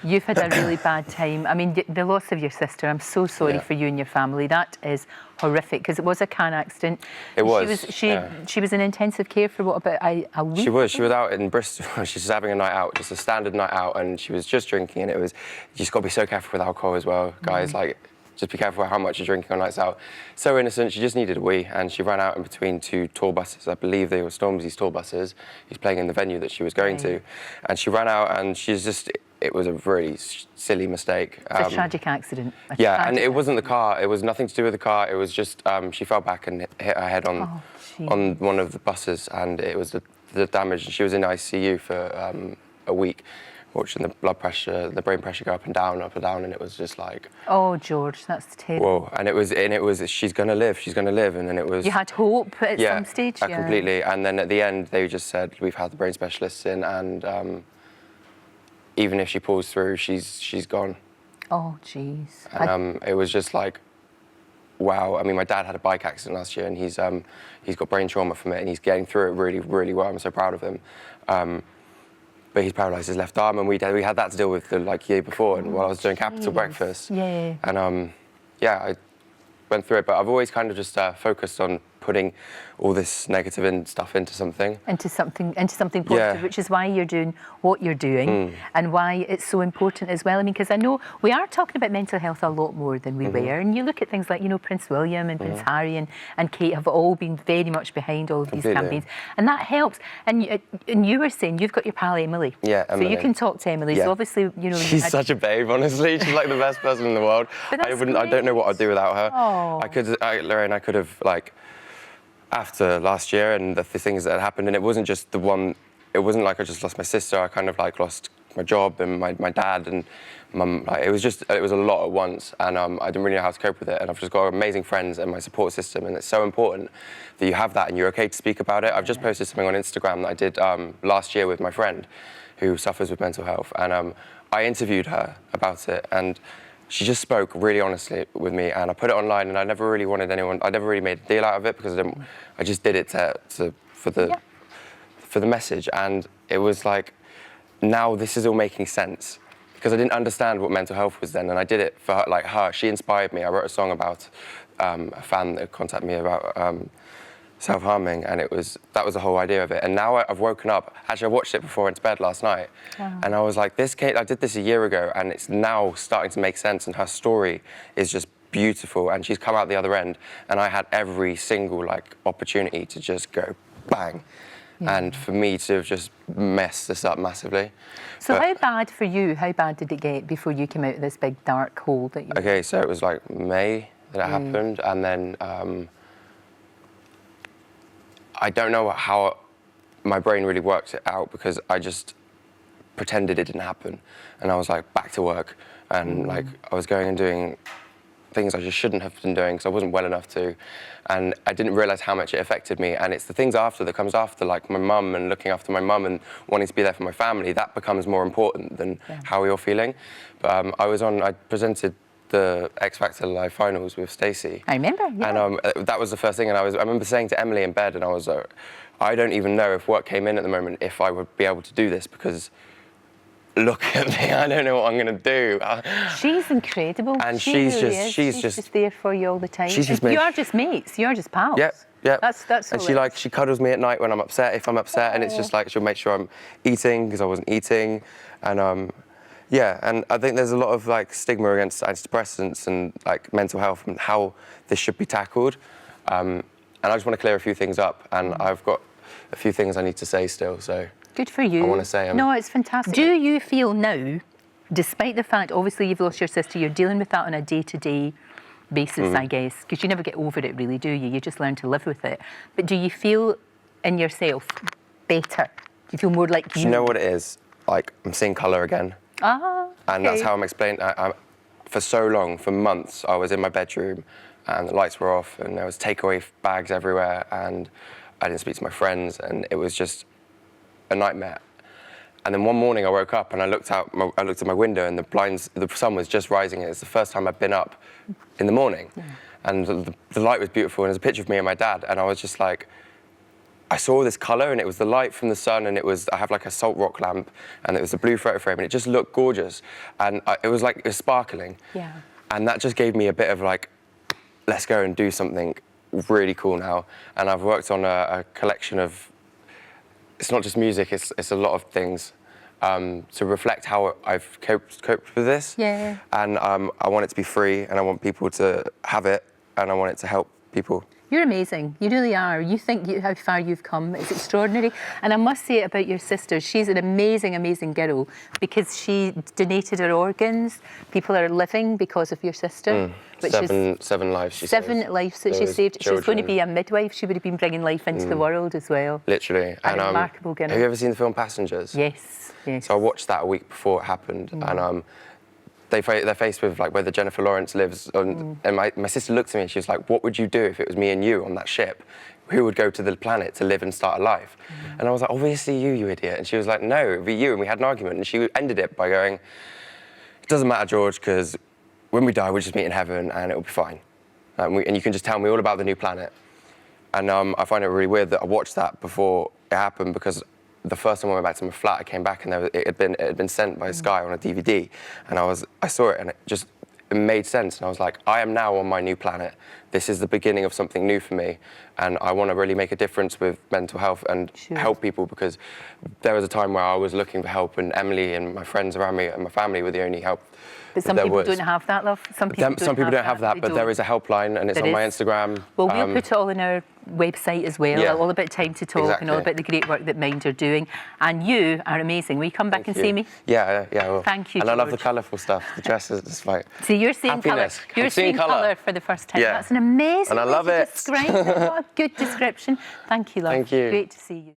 You've had a really bad time. I mean, the loss of your sister, I'm so sorry for you and your family. That is horrific, because it was a car accident. It was. She was in intensive care for what, about a week? She was out in Bristol. She was having a night out, just a standard night out, and she was just drinking, and it was, you just got to be so careful with alcohol as well, guys. Like, just be careful how much you're drinking on nights out. So innocent, she just needed a wee, and she ran out in between two tour buses. I believe they were Stormzy's tour buses. He's playing in the venue that she was going to. And she ran out, and she's just, it was a really silly mistake. It's a tragic accident. And it wasn't the car. It was nothing to do with the car. It was just, she fell back and hit her head on one of the buses, and it was the damage. She was in ICU for a week, watching the blood pressure, the brain pressure go up and down, and it was just like... Oh, George, that's terrible. Whoa, and it was, she's gonna live, and then it was... You had hope at some stage? Yeah, completely, and then at the end, they just said, we've had the brain specialists in, and even if she pulls through, she's gone. Oh, jeez. And it was just like, wow. I mean, my dad had a bike accident last year, and he's got brain trauma from it, and he's getting through it really, really well. I'm so proud of him. But he's paralysed his left arm, and we had that to deal with the year before, and while I was doing Capital Breakfast. Yeah. And I went through it, but I've always kind of just focused on putting all this negative stuff into something positive, which is why you're doing what you're doing and why it's so important as well. I mean, because I know we are talking about mental health a lot more than we were, and you look at things like, you know, Prince William and Prince Harry and Kate have all been very much behind all of these campaigns, and that helps. And you were saying you've got your pal Emily, Emily. So you can talk to Emily. So obviously, you know, she's such a babe. Honestly, she's like the best person in the world. I don't know what I'd do without her. Lorraine, I could have after last year and the things that had happened, and it wasn't just the one, it wasn't like I just lost my sister, I kind of lost my job and my dad and mum. It was a lot at once, and I didn't really know how to cope with it, and I've just got amazing friends and my support system, and it's so important that you have that and you're okay to speak about it. I've just posted something on Instagram that I did last year with my friend who suffers with mental health, and I interviewed her about it, and she just spoke really honestly with me, and I put it online, and I never really wanted anyone, I never really made a deal out of it, because I just did it for the message, and it was like, now this is all making sense, because I didn't understand what mental health was then, and I did it for her, her. She inspired me. I wrote a song about a fan that contacted me about self-harming, and that was the whole idea of it. And now I've woken up, actually I watched it before into bed last night, and I was like, this Kate, I did this a year ago, and it's now starting to make sense, and her story is just beautiful, and she's come out the other end, and I had every single opportunity to just go bang, and for me to have just messed this up massively. So how bad did it get before you came out of this big dark hole that you... Okay, so it was May that it happened, and then I don't know how my brain really worked it out, because I just pretended it didn't happen, and I was back to work, and I was going and doing things I just shouldn't have been doing because I wasn't well enough to, and I didn't realise how much it affected me. And it's the things after that comes after, like my mum and looking after my mum and wanting to be there for my family, that becomes more important than how you're feeling. But I presented the X Factor Live finals with Stacey. I remember, And that was the first thing, and I remember saying to Emily in bed, and I was I don't even know if work came in at the moment if I would be able to do this, because look at me, I don't know what I'm going to do. She's incredible. And she's just there for you all the time. You are just mates, you're just pals. Yeah. That's and she cuddles me at night when I'm upset, if I'm upset, and it's just she'll make sure I'm eating because I wasn't eating, and and I think there's a lot of stigma against antidepressants and mental health and how this should be tackled, and I just want to clear a few things up, and I've got a few things I need to say still, so. Good for you. I want to say no, it's fantastic. Do you feel now, despite the fact, obviously you've lost your sister, you're dealing with that on a day-to-day basis, I guess, because you never get over it really, do you? You just learn to live with it. But do you feel in yourself better? Do you feel more like you? Do you know what it is? I'm seeing colour again. And that's how I'm explaining. For so long, for months, I was in my bedroom and the lights were off and there was takeaway bags everywhere and I didn't speak to my friends and it was just a nightmare. And then one morning I woke up and I looked at my window and the sun was just rising. It's the first time I've been up in the morning. And the light was beautiful and there's a picture of me and my dad and I was just like, I saw this colour, and it was the light from the sun, and I have like a salt rock lamp, and it was a blue photo frame, and it just looked gorgeous, and it was sparkling. Yeah. And that just gave me a bit of like, let's go and do something really cool now. And I've worked on a collection of, it's not just music, it's a lot of things to reflect how I've coped with this. Yeah. And I want it to be free, and I want people to have it, and I want it to help people. You're amazing. You really are. You think how far you've come. It's extraordinary. And I must say about your sister, she's an amazing, amazing girl because she donated her organs. People are living because of your sister. Which seven lives she saved. 7 lives that she saved. She was going to be a midwife. She would have been bringing life into the world as well. Literally. A remarkable girl. Have you ever seen the film Passengers? Yes, yes. So I watched that a week before it happened, and they're faced with like whether Jennifer Lawrence lives, and my sister looked at me and she was like, what would you do if it was me and you on that ship? Who would go to the planet to live and start a life? And I was like, obviously you idiot. And she was like, no, it'd be you. And we had an argument, and she ended it by going, it doesn't matter, George, because when we die, we'll just meet in heaven and it'll be fine. And you can just tell me all about the new planet. And I find it really weird that I watched that before it happened, because the first time I went back to my flat, I came back and it had been sent by Sky on a DVD, and I saw it, and it made sense. And I was like, I am now on my new planet. This is the beginning of something new for me, and I want to really make a difference with mental health and help people, because there was a time where I was looking for help, and Emily and my friends around me and my family were the only help. But some people don't have that, love. Some people don't have that, but there is a helpline, and it's on my Instagram. Well, we'll put it all on our website as well, all about Time to Talk and all about the great work that Mind are doing. And you are amazing. Will you come back and see me? Yeah, I will. Thank you, And George. I love the colourful stuff. The dress is just like See, you're seeing colour. happiness. You're seeing colour for the first time. Yeah. That's an amazing And I love way to it. describe it. What a good description. Thank you, love. Thank you. Great to see you.